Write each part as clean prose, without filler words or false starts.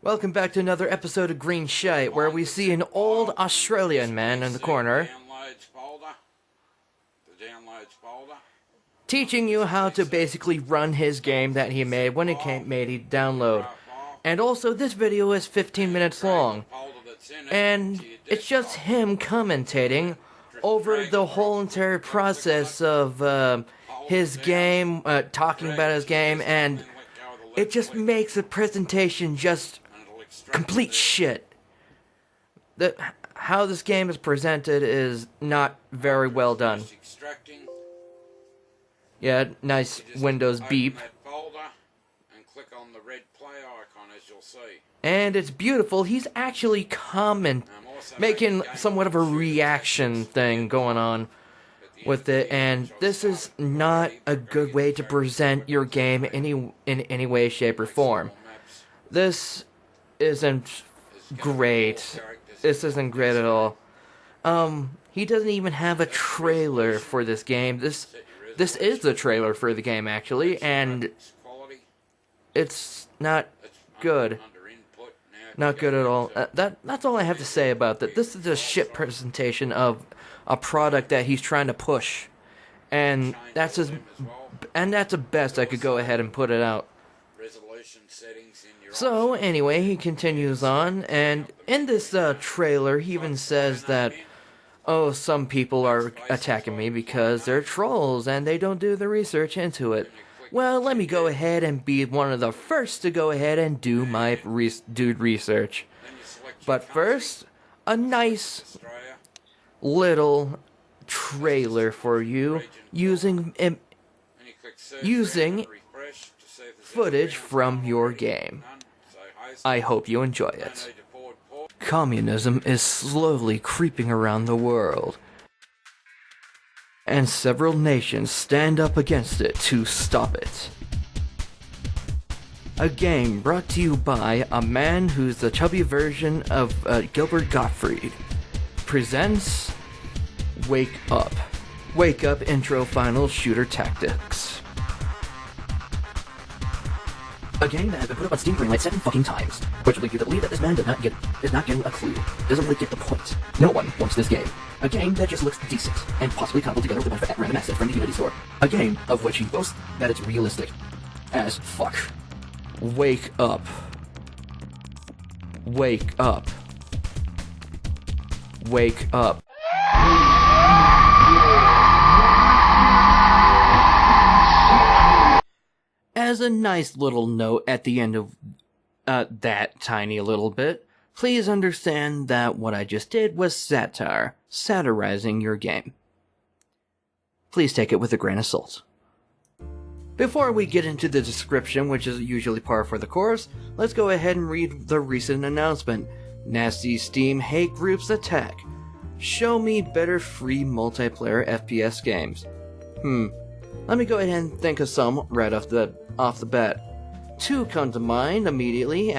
Welcome back to another episode of Greenshite, where we see an old Australian man in the corner teaching you how to basically run his game that he made when it made it download. And also, this video is 15 minutes long, and it's just him commentating over the whole entire process of his game, talking about his game, and it just makes the presentation just complete shit. How this game is presented is not very well done. Yeah, nice Windows beep. And it's beautiful. He's actually making somewhat of a reaction thing going on with it, and this is not a good way to present your game in any way, shape, or form. This isn't great. This isn't great at all. He doesn't even have a trailer for this game. This is the trailer for the game, actually, and it's not good. Not good at all. That's all I have to say about that. This is a shit presentation of a product that he's trying to push, and that's the best I could go ahead and put it out. So anyway, he continues on, and in this trailer, he even says that, oh, some people are attacking me because they're trolls and they don't do the research into it. Well, let me go ahead and be one of the first to go ahead and do my research. But first, a nice little trailer for you using footage from your game. I hope you enjoy it. Communism is slowly creeping around the world, and several nations stand up against it to stop it. A game brought to you by a man who's the chubby version of Gilbert Gottfried presents Wake Up. Wake Up Intro Final Shooter Tactics. A game that has been put up on Steam Greenlight 7 fucking times, which will lead you to believe that this man is not getting a clue, doesn't really get the point. No one wants this game. A game that just looks decent, and possibly cobbled together with a bunch of random assets from the Unity store. A game of which he boasts that it's realistic as fuck. Wake up. Wake up. Wake up. As a nice little note at the end of that tiny little bit, please understand that what I just did was satire, satirizing your game. Please take it with a grain of salt. Before we get into the description, which is usually par for the course, let's go ahead and read the recent announcement. Nasty Steam hate groups attack. Show me better free multiplayer FPS games. Let me go ahead and think of some right off the bat. Two come to mind immediately,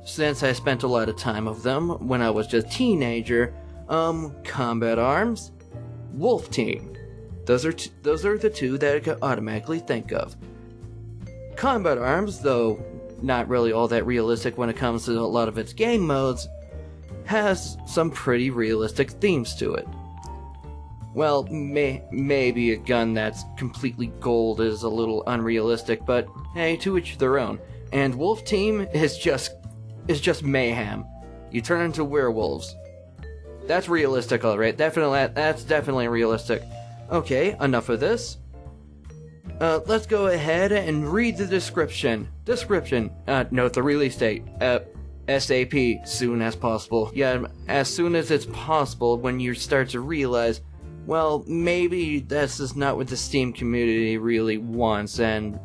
since I spent a lot of time of them when I was just a teenager. Combat Arms, Wolf Team. Those are the two that I could automatically think of. Combat Arms, though not really all that realistic when it comes to a lot of its game modes, has some pretty realistic themes to it. Well, maybe a gun that's completely gold is a little unrealistic, but hey, to each their own. And Wolf Team is just mayhem. You turn into werewolves. That's realistic, alright. That's definitely realistic. Okay, enough of this. Let's go ahead and read the description. Note the release date. SAP, soon as possible. Yeah, as soon as it's possible, when you start to realize, well, maybe this is not what the Steam community really wants, and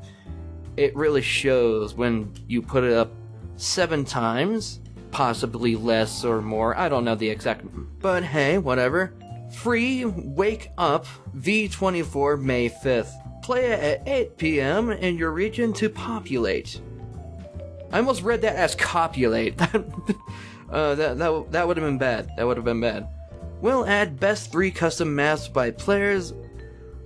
it really shows when you put it up 7 times, possibly less or more, I don't know the exact, but hey, whatever. Free Wake Up V24 May 5th. Play it at 8 p.m. in your region to populate. I almost read that as copulate. That would have been bad. We'll add best 3 custom maps by players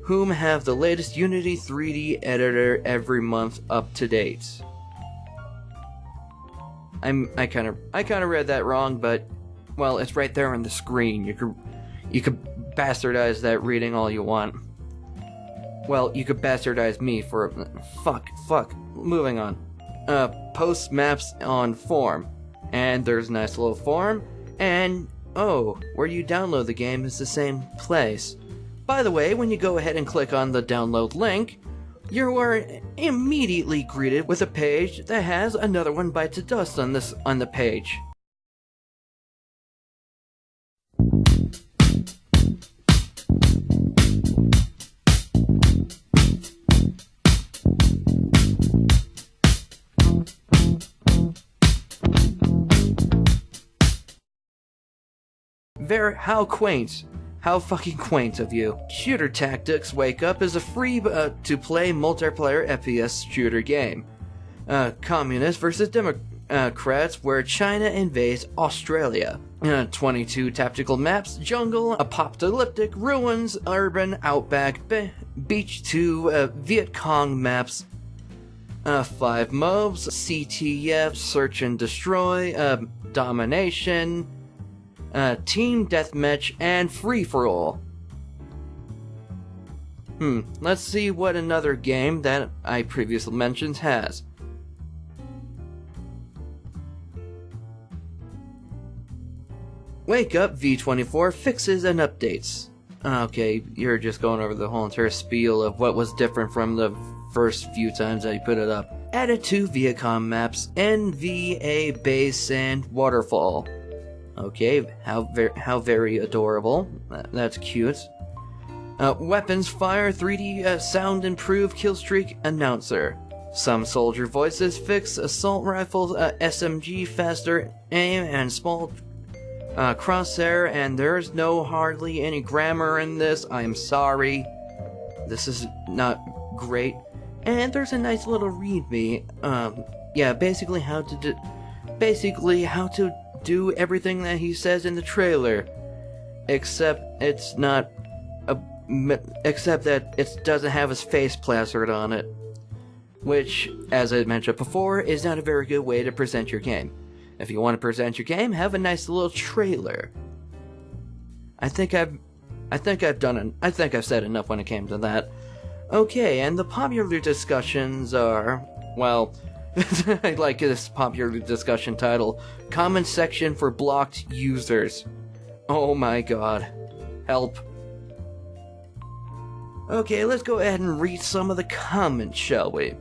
whom have the latest Unity 3D editor every month up to date. I kind of read that wrong, but well, it's right there on the screen. You could bastardize that reading all you want. Well, you could bastardize me for fuck. Moving on. Post maps on form, and there's a nice little form, and oh, where you download the game is the same place. By the way, when you go ahead and click on the download link, you are immediately greeted with a page that has another one bites of dust on the page. How quaint. How fucking quaint of you. Shooter Tactics Wake Up is a free to play multiplayer FPS shooter game. Communists versus Democrats, where China invades Australia. 22 tactical maps, jungle, apocalyptic, ruins, urban, outback, beach to Viet Cong maps. 5 mobs, CTF, search and destroy, domination, team deathmatch, and free-for-all. Let's see what another game that I previously mentioned has. Wake Up V24 fixes and updates. Okay, you're just going over the whole entire spiel of what was different from the first few times I put it up. Added 2 Viacom maps, NVA base and waterfall. Okay, how very adorable. That's cute. Weapons fire, 3D sound improved, killstreak announcer. Some soldier voices fix, assault rifles, SMG faster aim and small crosshair, and there's hardly any grammar in this. I'm sorry. This is not great. And there's a nice little readme. Yeah, basically how to do everything that he says in the trailer, except that it doesn't have his face plastered on it, which, as I mentioned before, is not a very good way to present your game. If you want to present your game, have a nice little trailer. I think I've said enough when it came to that. Okay, and the popular discussions are, well, I like this popular discussion title, Comment Section for Blocked Users. Oh my god. Help. Okay, let's go ahead and read some of the comments, shall we?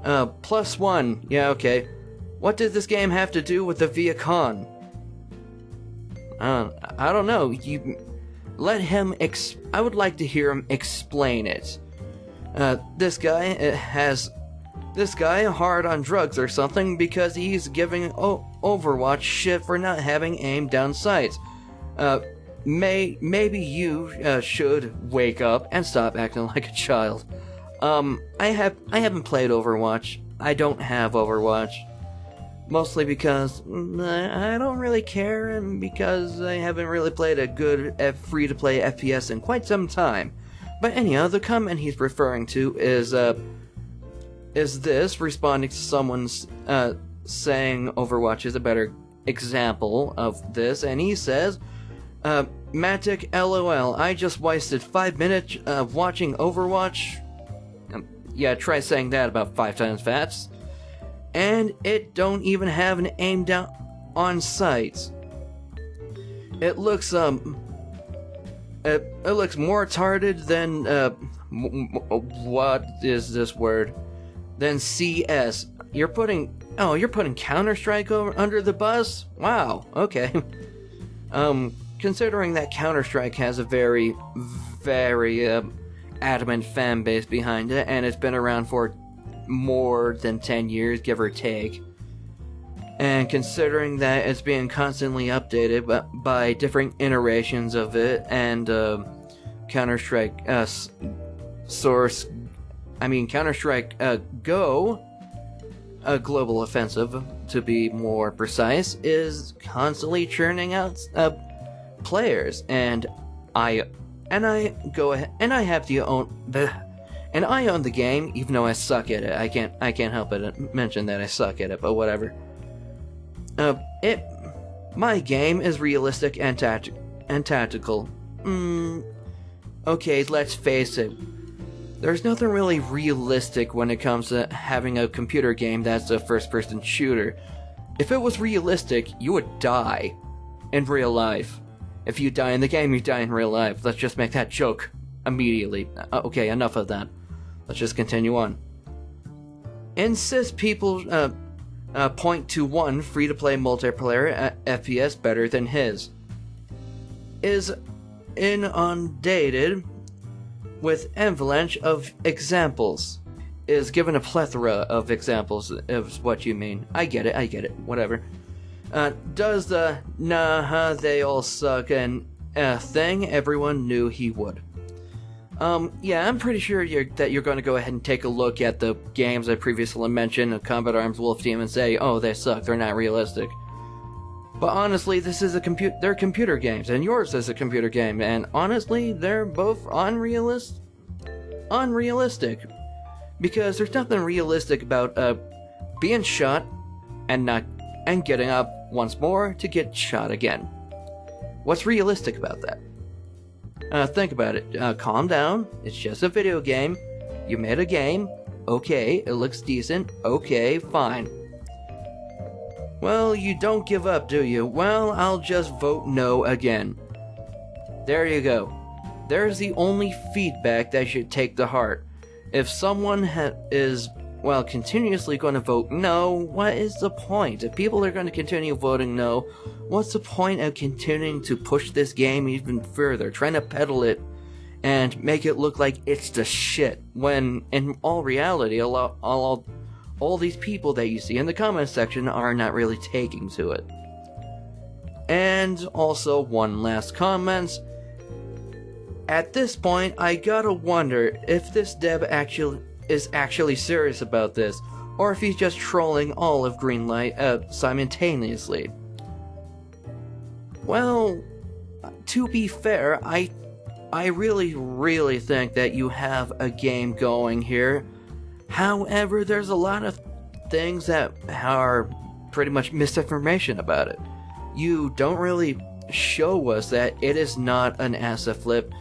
+1. Yeah, okay. What did this game have to do with the Viacom? I don't know. Let him I would like to hear him explain it. This guy hard on drugs or something because he's giving Overwatch shit for not having aim down sights. Maybe you should wake up and stop acting like a child. I haven't played Overwatch. I don't have Overwatch. Mostly because I don't really care, and because I haven't really played a good free-to-play FPS in quite some time. But anyhow, the comment he's referring to is this, responding to someone's saying Overwatch is a better example of this, and he says, Matic LOL, I just wasted 5 minutes of watching Overwatch. Yeah, try saying that about 5 times fast. And it don't even have an aim down on sight. It looks it looks more retarded than what is this word? Than CS. You're putting Counter-Strike under the bus? Wow, okay. Considering that Counter-Strike has a very, very adamant fan base behind it, and it's been around for more than 10 years, give or take. And considering that it's being constantly updated by different iterations of it, and Counter-Strike Counter-Strike Go, a global offensive to be more precise, is constantly churning out players, and I own the game, even though I suck at it. I can't help but mention that I suck at it, but whatever. My game is realistic and tactical. Okay, let's face it. There's nothing really realistic when it comes to having a computer game that's a first-person shooter. If it was realistic, you would die in real life. If you die in the game, you die in real life. Let's just make that joke immediately. Okay, enough of that. Let's just continue on. Insist people point to one free-to-play multiplayer FPS better than his. Is inundated with avalanche of examples. Is given a plethora of examples is what you mean. I get it, whatever. Does the nah, they all suck and thing everyone knew he would. Yeah, I'm pretty sure that you're going to go ahead and take a look at the games I previously mentioned, Combat Arms Wolf Team, and say, oh, they suck, they're not realistic. But honestly, this is they're computer games, and yours is a computer game, and honestly, they're both unrealistic. Because there's nothing realistic about being shot and getting up once more to get shot again. What's realistic about that? Think about it. Calm down. It's just a video game. You made a game. Okay, it looks decent. Okay, fine. Well, you don't give up, do you? Well, I'll just vote no again. There you go. There's the only feedback that should take to heart. If someone is, well, continuously going to vote no, what is the point? If people are going to continue voting no, what's the point of continuing to push this game even further, trying to peddle it and make it look like it's the shit, when in all reality, all these people that you see in the comment section are not really taking to it. And also, one last comment. At this point, I gotta wonder if this dev is actually serious about this, or if he's just trolling all of Greenlight simultaneously. Well, to be fair, I really think that you have a game going here. However, there's a lot of things that are pretty much misinformation about it. You don't really show us that it is not an asset flip.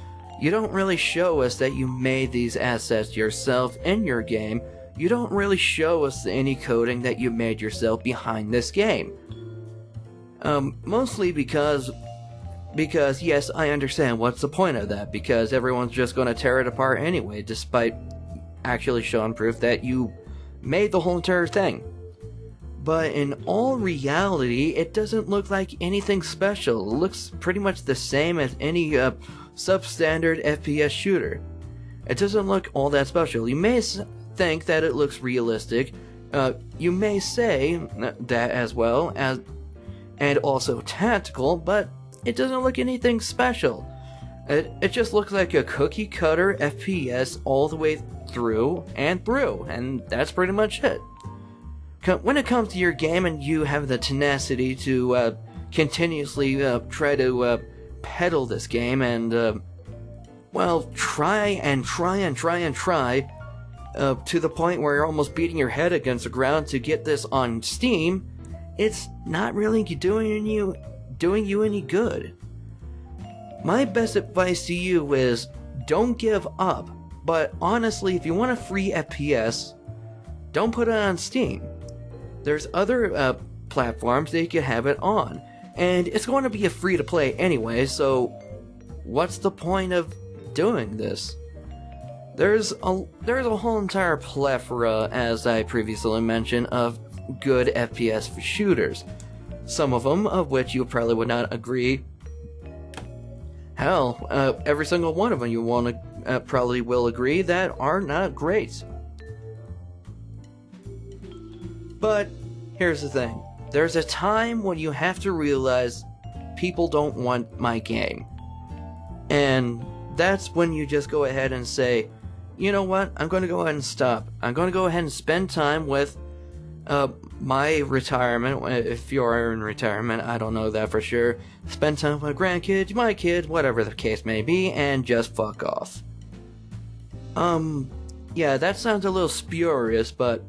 You don't really show us that you made these assets yourself in your game. You don't really show us any coding that you made yourself behind this game. Mostly because yes, I understand what's the point of that, because everyone's just gonna tear it apart anyway, despite actually showing proof that you made the whole entire thing. But in all reality, it doesn't look like anything special. It looks pretty much the same as any substandard FPS shooter. It doesn't look all that special. You may think that it looks realistic. You may say that as well, and also tactical, but it doesn't look anything special. It just looks like a cookie cutter FPS all the way through, and that's pretty much it. When it comes to your game and you have the tenacity to continuously try to peddle this game and, well, try to the point where you're almost beating your head against the ground to get this on Steam, it's not really doing you any good. My best advice to you is don't give up, but honestly, if you want a free FPS, don't put it on Steam. There's other platforms that you can have it on, and it's going to be a free-to-play anyway, so what's the point of doing this? There's a whole entire plethora, as I previously mentioned, of good FPS shooters. Some of them, of which you probably would not agree. Hell, every single one of them you probably will agree that are not great. But here's the thing. There's a time when you have to realize people don't want my game. And that's when you just go ahead and say, you know what, I'm going to go ahead and stop. I'm going to go ahead and spend time with my retirement. If you're in retirement, I don't know that for sure. Spend time with my grandkids, my kids, whatever the case may be, and just fuck off. Yeah, that sounds a little spurious, but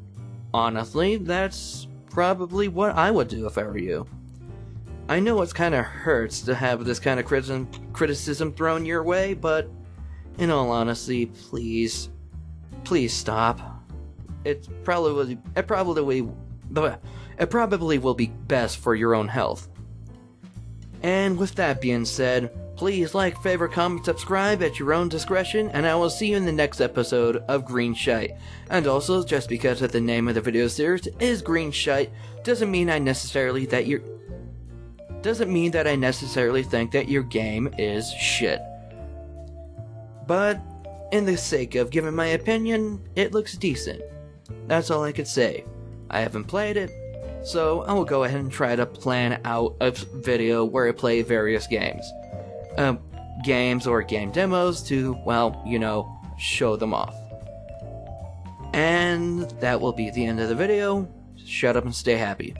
honestly, that's probably what I would do if I were you. I know it kind of hurts to have this kind of criticism thrown your way, but in all honesty, please stop. It probably will be best for your own health. And with that being said, please like, favorite, comment, subscribe at your own discretion, and I will see you in the next episode of Greenshite. And also, just because the name of the video series is Greenshite, doesn't mean that I necessarily think that your game is shit. But, in the sake of giving my opinion, it looks decent. That's all I could say. I haven't played it, so I will go ahead and try to plan out a video where I play various games. Games or game demos to, well, you know, show them off. And that will be the end of the video. Shut up and stay happy.